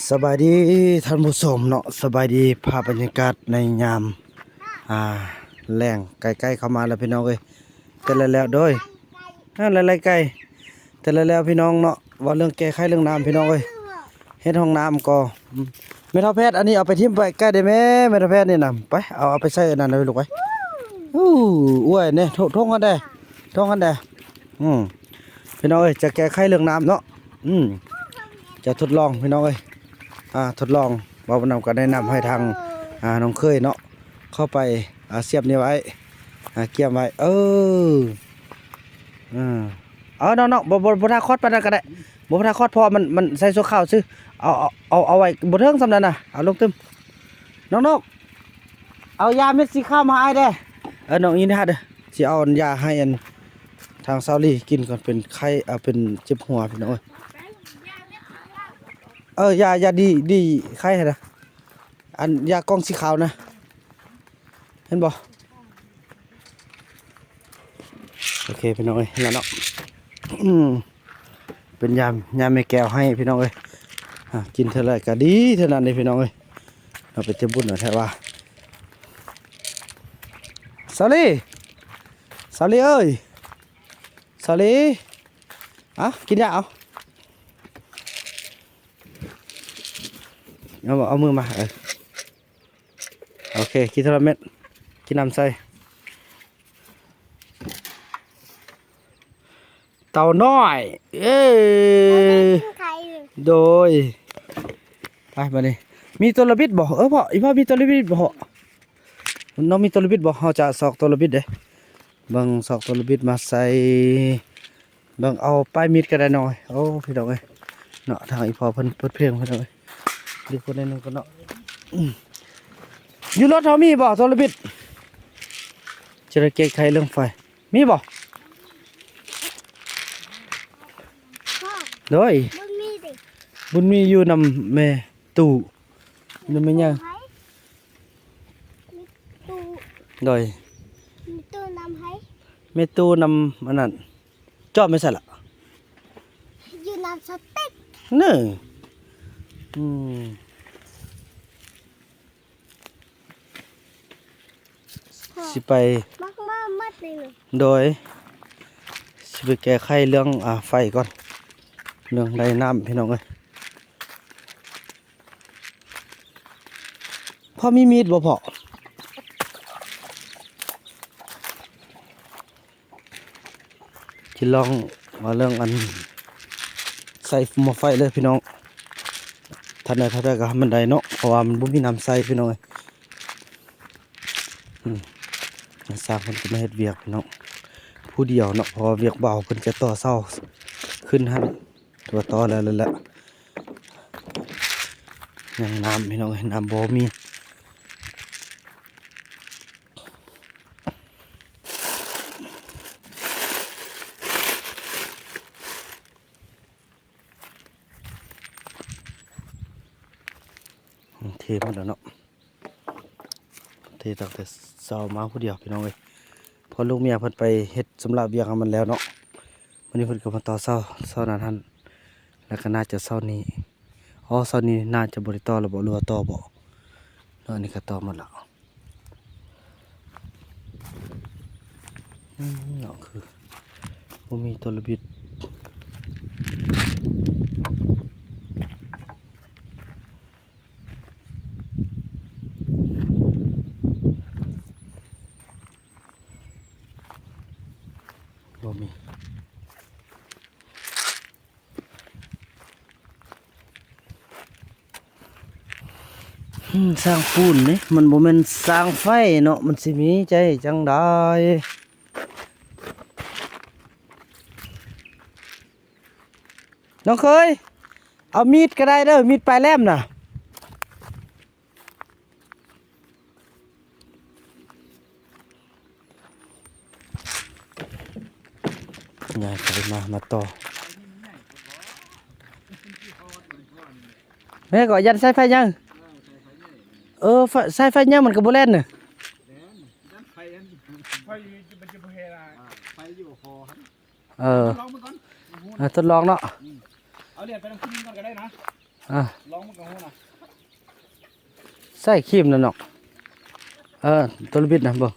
สบายดีท่านผู้ชมเนาะสบายดีภาพบรรยากาศในยามอ่าแรงใกล้ๆเข้ามาแล้วพี่น้องเอ้ยแต่แล้วโดยหลายๆไกลแต่แล้วพี่น้องเนาะว่าเรื่องแก้ไขเรื่องน้ำพี่น้องเอ้ยเฮ็ดห้องน้ำก็เมทัลแพทย์อันนี้เอาไปทิ้งไปใกล้ได้ไหมเมทัลแพทย์นี่นำไปเอาไปใส่อันนั้นเลยลูกไปอ้วยเนี่ยท่งกันได้พี่น้องเอ้ยจะแก้ไขเรื่องน้ำเนาะจะทดลองพี่น้องเอ้ยทดลองบ่าวนำก็แนะนำให้ทางน้องเคยเนาะเข้าไปเสียบนี่ไว้เกี่ยมไว้น้องบ่ทาคอดปานนั้นก็ได้บ่ทาคอดพอมันใส่โซข้าวซื่อเอาไว้บ่เทิงสำนั้นน่ะเอาลงตึมน้องๆเอายาเม็ดสีข้าวมาให้ได้น้องอีนี่ฮะเด้อสิเอายาให้อันทางซาวลีกินก่อนเป็นไข้เป็นเจ็บหัวพี่น้องยาดีไข้นะอันยากล้องสีขาวนะเห็นบ่โอเคพี่น้องเอ้ยนั่นเนาะเป็นยาไม่แก้วให้พี่น้องเอ้ยกินเท่าไรก็ดีเท่านั้นเลยพี่น้องเอ้ยเราไปเต็มบุญหน่อยแท้ว่าสาลีเอ้ยสาลีกินยาเอามือมาโอเคกินเท่าไรเม็ดกินน้ำใส่เต่าน้อยโดยไปมาดิมีตัวระบิดบ่พ่อพ่อมีตัวระบิดบ่น้องมีตัวระบิดบ่เขาจะสอกตัวระบิดเด้บังสอกตัวระบิดมาใส่บังเอาป้ายมีดก็ได้หน่อยโอ้พี่ดอกเอ้ยเนาะทางอีพ่อเพิ่นเปิดเพลงพี่ดอกเอ้ยดีคนนึงก็เนาะอยู่รถเขามีบ่ตัวระบิดจะได้แก้ไขเรื่องไฟมีบ่โดยบุญมีอยู่นำแม่ตู่นำแม่ยังโดยแม่ตู่นำอันนั้นจอบไม่ใช่ละอยู่นำสเต็กเน้อสิไปโดยสิไปแก้ไขเรื่องไฟก่อนเรื่องไร้น้ำพี่น้องเอ้ยพ่อมีมีดบ่พ่อจะลองมาเรื่องอันใส่หม้อไฟเลยพี่น้องท่านใดก็มันได้เนาะเพราะว่ามันบ่มีน้ำใส่พี่น้องเอ้ยสร้างคนก็มาเฮ็ดเวียกพี่น้องผู้เดียวเนาะเพราะว่าเวียกเบาเพิ่นจะต่อเศร้าขึ้นหั่นตัวต่อแล้วแหละยังน้ำพี่น้องน้ำบ่มีเทหมดแล้วเนาะเทตั้งแต่เช้ามาผู้เดียวพี่น้องเอ้ยพอลูกเมียเพิ่นไปเฮ็ดสำหรับเวียกให้มันแล้วเนาะวันนี้เพิ่นก็มาต่อเช้านั้นหั่นแล้วก็น่าจะเช้านี้เช้านี้น่าจะบ่ได้ต่อแล้วบ่หรือว่าต่อบ่แล้วอันนี้ก็ต่อหมดแล้วเนาะคือบ่มีตัวระบิดบ่มีสร้างปูนนี่มันบ่แม่นสร้างไฟเนาะมันสิมีใจจังได๋น้องเคยเอามีดก็ได้เด้อมีดปลายแหลมน่ะยายไปมาต่อแม่ก็ยันสายไฟยังสายไฟยังมันก็บ่แล่นน่ะทดลองเนาะ เอาเหรียญไปลงที่นี่ก่อนก็ได้นะ อ่ะ ลองมันกับหัวน่ะ ใส่ครีมนั่นเนาะตัวละบิดนะบ่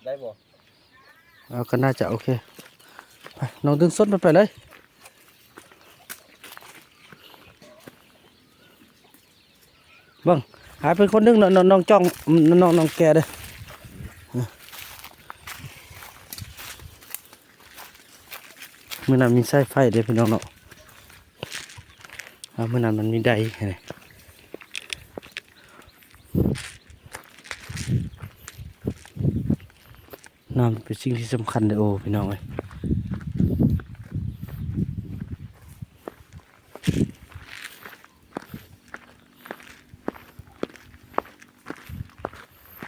ได้บ่ ก็น่าจะโอเคไปน้องดึงส้นมันไปเลยเบิ่งหายเป็นคนนึงน้องจ้องน้องแกเด้อมื้อนั้นมีสายไฟเด้อพี่น้องเนาะมื้อนั้นมันมีไดไงน้ำเป็นสิ่งที่สำคัญเลยโอ้พี่น้องเอ้ย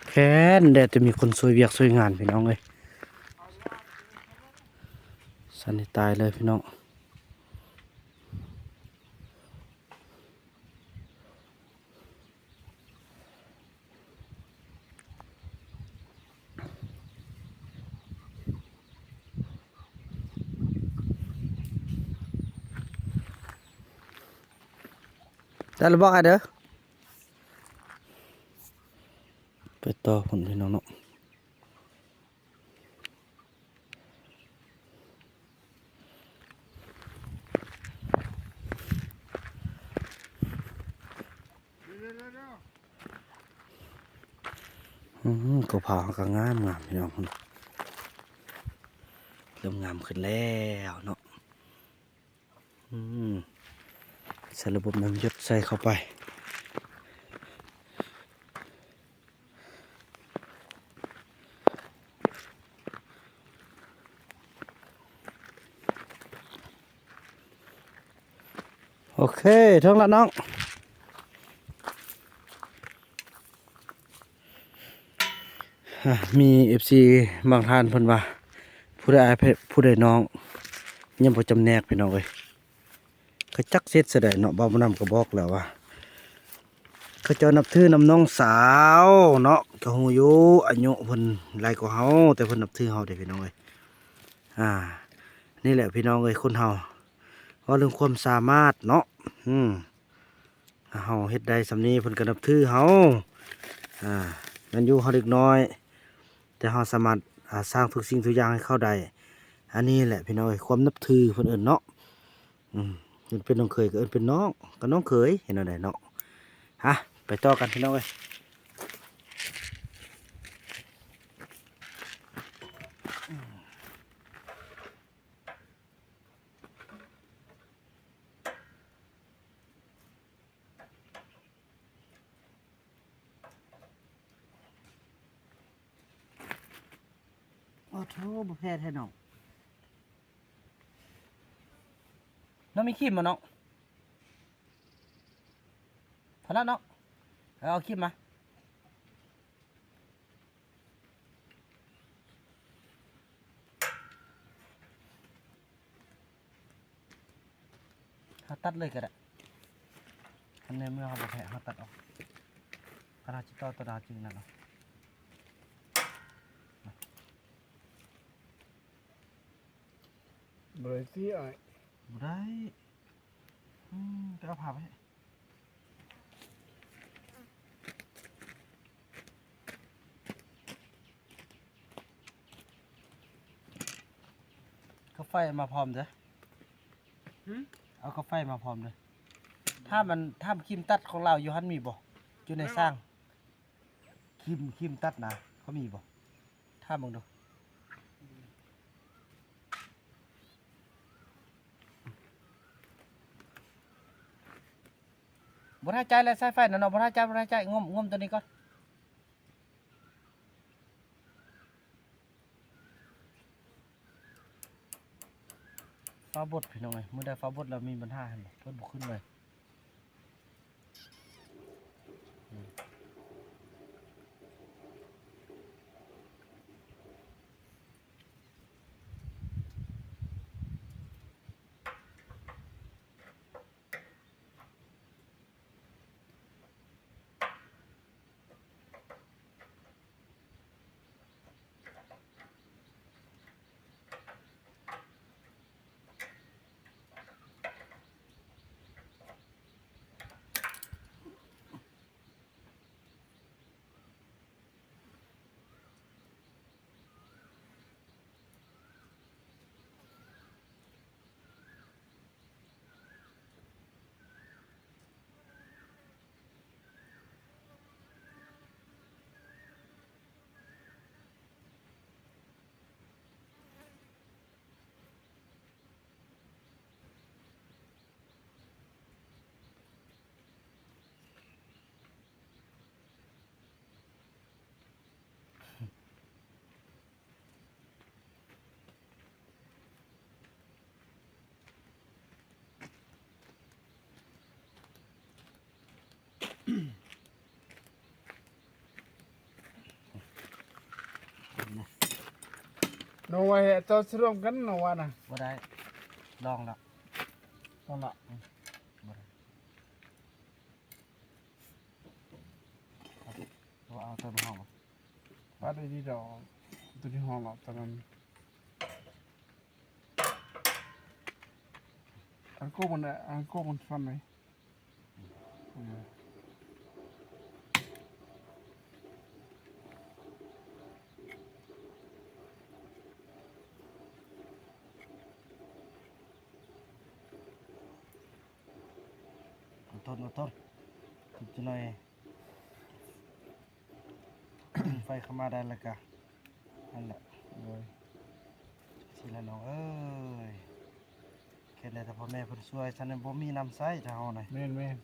แค้นแดดจะมีคนซวยเวียกซวยงานพี่น้องเอ้ยสันนิตายเลยพี่น้องได้แล้วบอกไอ้เด้อไปต่อคนพี่น้องเนาะก็พาก็งามพี่น้องเริ่มงามขึ้นแล้วเนาะใส่ระบบน้ำหยดใส่เข้าไปโอเคทั้งละน้องมี FC บางท่านเพิ่นว่าผู้ใดผู้ใดน้องยังบ่จำแนกพี่น้องเอ้ยเขาจักเสร็จซะได้เนาะบ่าวนำก็บอกแล้วว่าเขาเจ้านับถือน้องสาวเนาะก็ฮู้อยู่อายุเพิ่นหลายกว่าเฮาแต่เพิ่นนับถือเฮาเด้พี่น้องเอ้ยนี่แหละพี่น้องเอ้ยคนเฮาว่าเรื่องความสามารถเนาะเฮาเฮ็ดได้สำนี้เพิ่นก็นับถือเฮามันอยู่เฮาเด็กน้อยแต่เฮาสามารถสร้างทุกสิ่งทุกอย่างให้เขาได้อันนี้แหละพี่น้องเอ้ยความนับถือเพิ่นเอิ้นเนาะเอิ้นเป็นน้องเคยก็เอิ้นเป็นน้องก็น้องเคยเห็นเอาได้เนาะไปต่อกันพี่น้องเอ้ยโอ้โธ่บ่แพ้แท้น้องน้องมีครีมบ่น้องพอแล้วน้องเอาครีมมาเขาตัดเลยก็ได้อันในเมื่อเขาบ่แพ้เขาตัดออกกระดาษจิตต่อตัวดาวจริงนั่นเนาะ บ่ได้สิอ้าย บ่ได้จะเอาผ่าไปกาแฟมาพร้อมเด้อเอากาแฟมาพร้อมเด้อถ้าครีมตัดของเราอยู่หันมีบ่อยู่ในสร้างครีมตัดนะเขามีบ่ถ้ามึงดูบ่ทันใจแล้วสายไฟนั่นเนาะบ่ทันใจงมตัวนี้ก่อนฟ้าบดพี่น้องเอ้ยมื้อใดฟ้าบดแล้วมีปัญหาหั่นบ่เพิ่นบ่ขึ้นเลย น้องว่าเจ้าร่วมกันน้องว่าน่ะ บ่ได้ลองแล้ว ต้องละ บ่ได้เอาตัวห้อง ว่าได้ดีดอกตัวที่ห้องหรอกตอนนั้นอันโก้มันฟันไหม อดทนจะหน่อย ไฟเข้ามาได้แล้วก็นั่นแหละ เลย สิละน้องเอ้ยแค่ได้แต่พ่อแม่เพิ่นช่วยฉันบ่มีน้ำใช้ถ้าเฮาน่ะ แม่น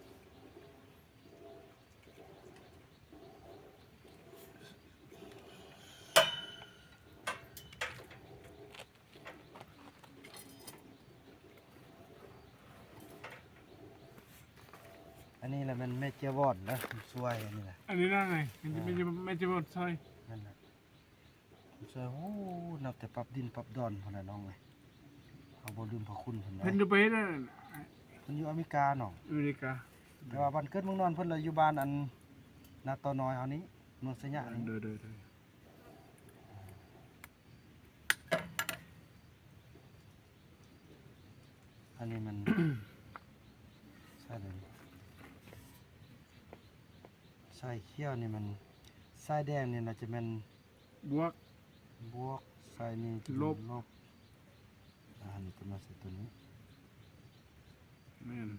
อันนี้แหละมันแม่เจียวอนนะช่วยอันนี้แหละ อันนี้ได้ไงไม่จะหมดซอย นั่นแหละช่วยโอ้นับแต่ปรับดินปรับดอนพุ่นน่ะน้องเอ้ยเอาบ่ลืมพระคุณเพิ่น เพิ่น เนาะ จะไปได้ เพิ่นอยู่อเมริกาน้อง อเมริกา แต่ว่าบ้านเกิดเมืองนอนเพิ่นเลยอยู่บ้านอันนาตอน้อยเฮานี้เมืองสยามนี่ เด้อ อันนี้มัน ใช่เลยใส่เขียวนี่มันใส่แดงนี่น่าจะเป็น บวก บวกใส่นี่จะ ล เป็น บ ลบอันนี้จะมาใส่ตัวนี้ แม่น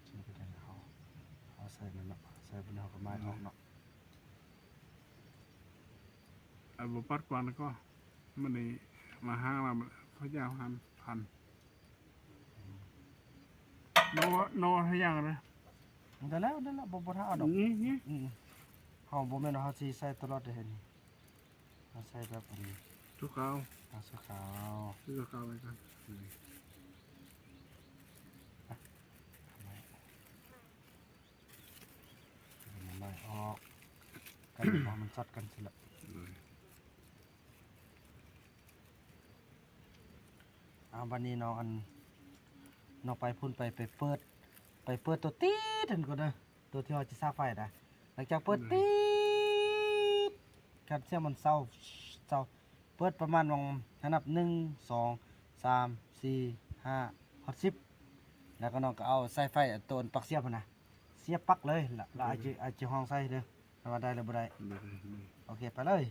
ใส่ไปได้เอาใส่มันเนาะใส่ไปเอากระไม้ออกเนาะ เอาบ่ปัดกวนก็มันนี่มาห้างมาพระเจ้าหันพันโนให้ยังนะ ได้แล้วบ่ท่าเอาดอก นี่ เฮาบ่แม่นว่าเฮาสิใส่ตลอดได้เห็นนี่เฮาใส่แบบอันนี้ ทุกเขา เอาสีขาว ทุกเขาไปกัน มันไล่ออกกันพอมันซัดกันสิละวันนี้น้องน้องไปพุ่นไปเปิดตัวตีดอันก่อนเด้อตัวที่เราจะสร้างไฟนะหลังจากเปิดตีดกันเสียงมันเศร้าเปิดประมาณวงนับ1 2 3 4 5 10แล้วก็น้องก็เอาใส่ไฟตัวปักเสียบนะเสียบปักเลยแล้วอาจจะห้องใส่เด้อว่าได้หรือบ่ได้โอเคไปเลย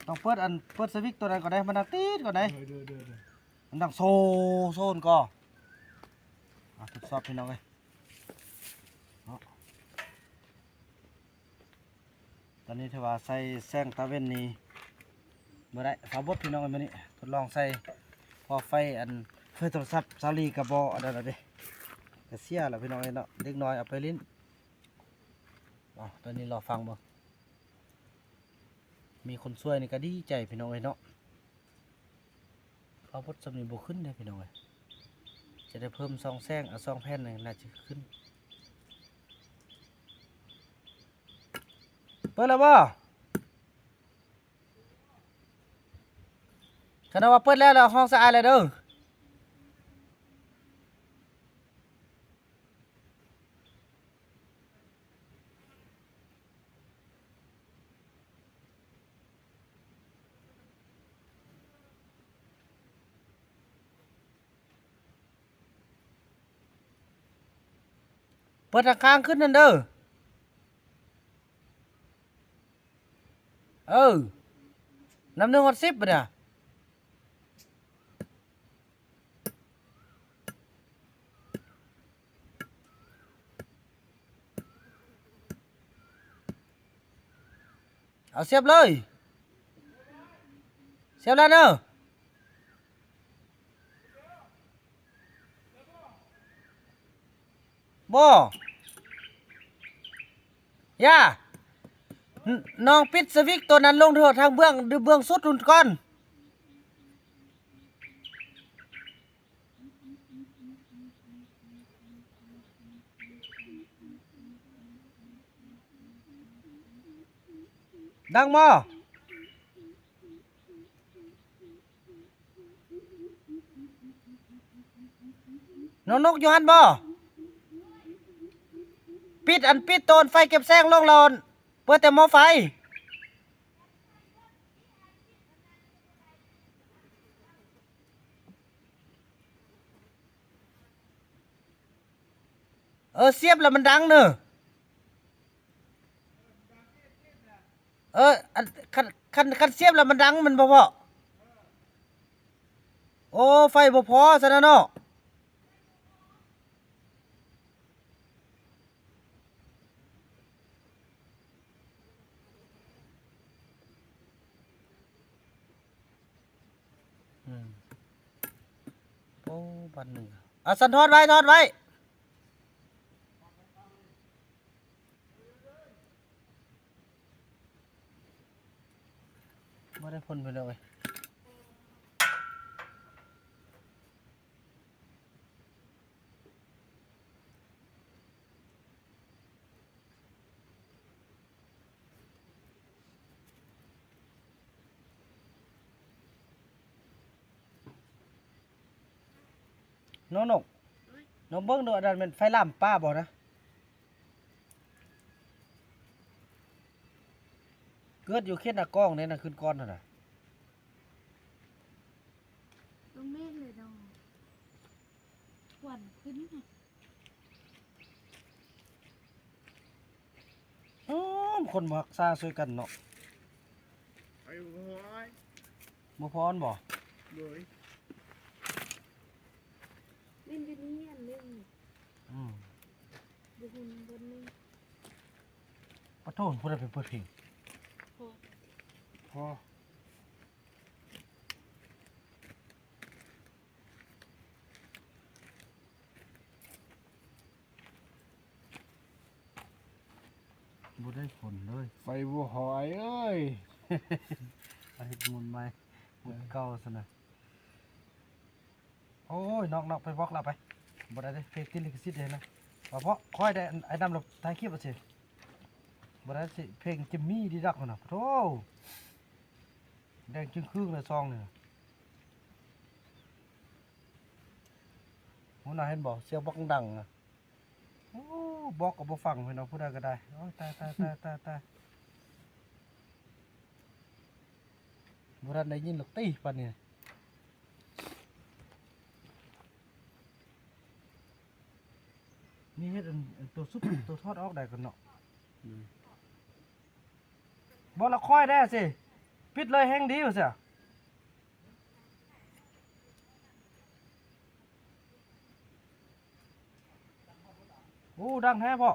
ต้องเปิดสวิตช์ตัวนั้นก่อนได้มันดังตีดก่อนได้ เด้อ มันดังโซนก็ทดสอบพี่น้องเลยเนาะตอนนี้ถือว่าใส่แสงตาเว้นนี่เมื่อไรฝาบดพี่น้องเลยมื่อนี้ทดลองใส่พอไฟไฟโทรศัพท์ซาลีกระบอกอะไรแบบนี้กระเสียแหละพี่น้องเลยเนาะเด็กน้อยเอาไปลิ้นตอนนี้รอฟังบ่มีคนช่วยนี่ก็ดีใจพี่น้องเลยเนาะพอพดสำนีบขึ้นได้พี่น้องเลยจะได้เพิ่มซองแซงซองแผ่นหนึ่งน่าจะขึ้นเปิดแล้วบ่ขณะว่าเปิดแล้วห้องสะอาดเลยเด้อเปิดทางข้างขึ้นนั่นเด้อน้ำ1 10ปะเนี่ยเอาเสียบเลยเสียบแล้วเด้อบ่ย่าน้องปิดสวิตช์ตัวนั้นลงเถอะทางเบื้องสุดนุ่นก่อน ดังบ่น้องนกอยู่หันบ่ปิดโตนไฟเก็บแสงลงโลนเปิดแต่หม้อไฟเสียบแล้วมันดังเนอะอันคันเสียบแล้วมันดังมันบ่พอโอ้ไฟบ่พอซะนะเนาะโอ้บัดหนึ่งสันทอดไว้ไม่ได้พ่นไปเลยน้องนกน้องเบิ้งดูอันนั้นเป็นไฟล่ามป้าบอกนะเกิดอยู่เขตหน้ากล้องเนี่ยนะขึ้นก้อนน่ะนะ ลงเมฆเลยดองหวันขึ้นน่ะ คนมักซาช่วยกันเนาะ ไปหัวไอ้ บ่พรบ่ โดย เล่นอยู่นี่อันเล่น อืม ดูหุ่นบนนึง ปะโทษพูดได้เป็นเปิดเพลง พอ พอ บ่ได้ผลเลย ไฟบัวหอยเอ้ย อาทิตย์มุนใหม่มุนเก่าซะนะโอ้ยนอกไปบล็อกละไปบ่ได้เด้เพลงติดลิขสิทธิ์เลยนะว่าเพราะค่อยได้ไอ้นำเราถ่ายคลิปเอาสิบ่ได้สิเพลงจิมมี่ดีดักพุ่นน่ะโธ่แดงจึงครึ่งเลยซองนี่หัวหน้าเห็นบ่เสียงบล็อกดังอ่ะโอ้บล็อกก็บ่ฟังเพิ่นเอาผู้ใดก็ได้โอ้ยตายบ่ทันได้ยินหรอกติปานนี้นี่เฮ็ดอันตัวซุป ตัวทอดออกได้กันเนาะบ่ละค่อยได้สิปิดเลยแฮงดีว่าซะโอ้ดังแท้พ่อ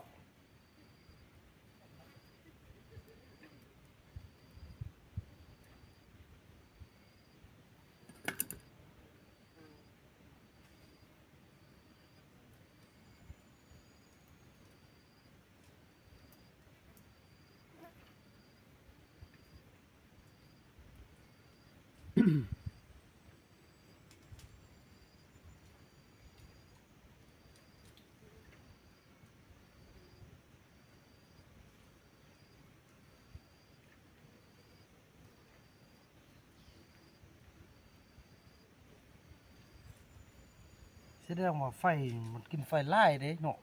แสดงว่าไฟมันกินไฟหลายเด้เนาะ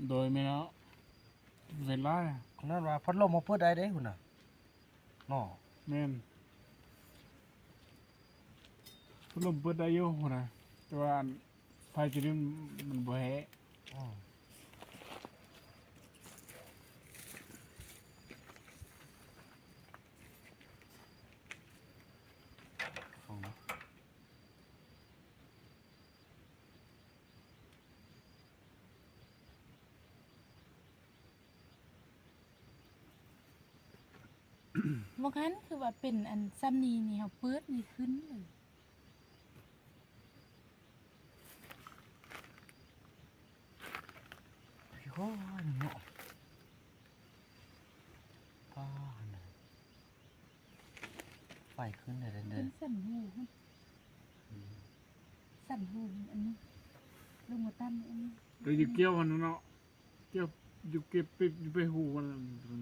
โดยไม่เนาะเสร็จแล้ว นั่นว่าพัดลมมาเปิดได้เด้พุ่นน่ะเนาะ แม่นพัดลมเปิดได้อยู่หัวนะแต่ว่าไฟจุดนี้มันบ่แห้ อือฟังนะ บางครั้งคือว่าเป็นอันซ้ำนี้นี่เขาเปิดนี่ขึ้นเลย พี่โอ้ยเนาะป้าน่ะไฟขึ้นได้เด้ เป็นสั่นหูครับสั่นหูอันนี้ลงมาตั้มอันนี้ เราอยู่เกี่ยวมันเนาะเกี่ยวอยู่เก็บไปหูมัน คุณ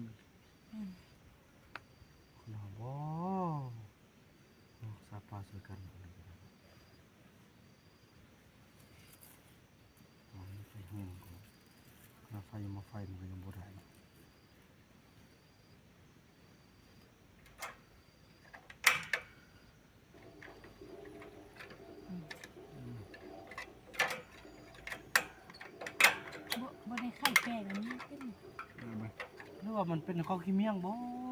แป้งอันนี้ขึ้น เอาไป หรือว่ามันเป็นข้าวขี้เมี่ยงบ่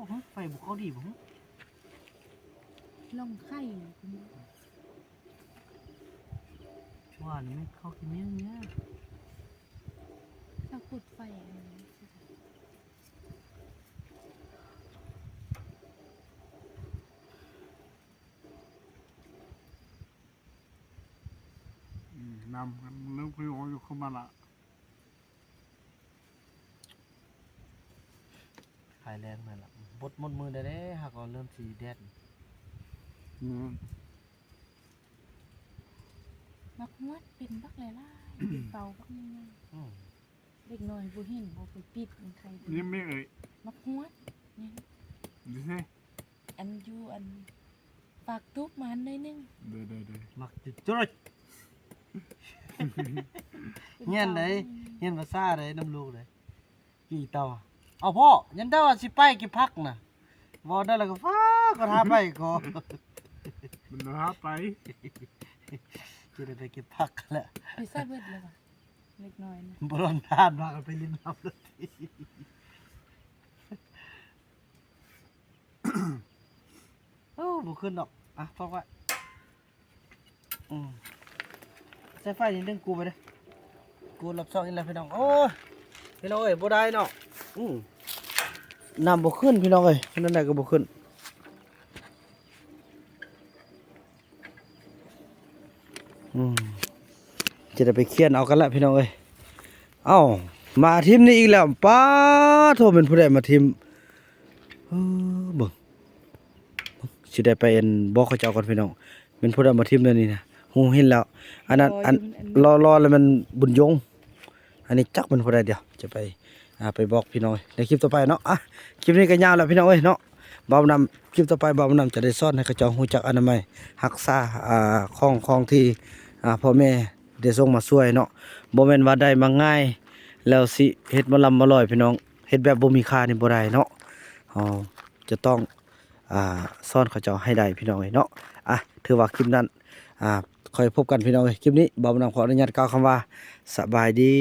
หึไฟบ่เข้าดีบ่หึ ลองไข่คุณ ว่านี่มันข้าวขี้เมี่ยงเนี่ย ถ้าขุดไฟอันนี้สิ นำกันเริ่มคุยโออยู่เข้ามาละ ขายแรงนั่นล่ะบดหมดมือได้เด้หากว่าเริ่มสีแดด มักงวดเป็นบักหลายๆเป็นเป่าบักนึง อืม เด็กน้อยบ่เห็นบ่ไปปิดมันใคร นี่ไม่เอ่ย มักงวดนี่ ดูสิ อันอยู่อันปากตุ๊บมันหน่อยนึง เดี๋ยว มักจุดจุดเงี้ยนได้เงี้ยนภาษาได้น้ำลูกได้กี่เตาเอาพ่อยันเด้ว่าสิไปกี่พักน่ะบ่ได้แล้วก็ฟ้าก็ทาไปก็ มันรอไป จะได้ไปเก็บผักแหละ ไปซะเบิดเลยว่ะเล็กน้อยนะ บ่ร้อนทานว่ากันไปลิ้นน้ำเลยโอ้บ่ขึ้นดอกอ่ะฟังไว้ใส่ไฟนิดนึงกูไปเด้อกูรับซองอีกแล้วพี่น้องโอ้ยพี่น้องเอ้ยบ่ได้เนาะน้ำบ่ขึ้นพี่น้องเอ้ยนั่นได้ก็บ่ขึ้นจะได้ไปเคียนเอากันละพี่น้องเอ้ยเอ้ามาทีมนี้อีกแล้วป้าโทรเป็นผู้ใดมาทีมเบิ่งสิได้ไปอันบอกเขาเจ้าก่อนพี่น้องเป็นผู้ใดมาทีมเดี๋ยวนี้นะฮู้เห็นแล้วอันนั้นอันรอแล้วมันบุญยงอันนี้จักเป็นผู้ใดเดียวจะไปไปบอกพี่น้องในคลิปต่อไปเนาะอ่ะคลิปนี้ก็ยาวแล้วพี่น้องเอ้ยเนาะบ่าวนำคลิปต่อไปบ่าวนำจะได้สอนให้เขาเจ้าฮู้จักอนามัยรักษาของที่พ่อแม่ได้ส่งมาช่วยเนาะบ่แม่นว่าได้มาง่ายแล้วสิเฮ็ดมาลำมาลอยพี่น้องเฮ็ดแบบบ่มีค่านี่บ่ได้เนาะจะต้องสอนเขาเจ้าให้ได้พี่น้องเอ้ยเนาะอ่ะถือว่าคลิปนั้นค่อยพบกันพี่น้องเอ้ยคลิปนี้บ่าวนำขออนุญาตกล่าวคำว่าสบายดี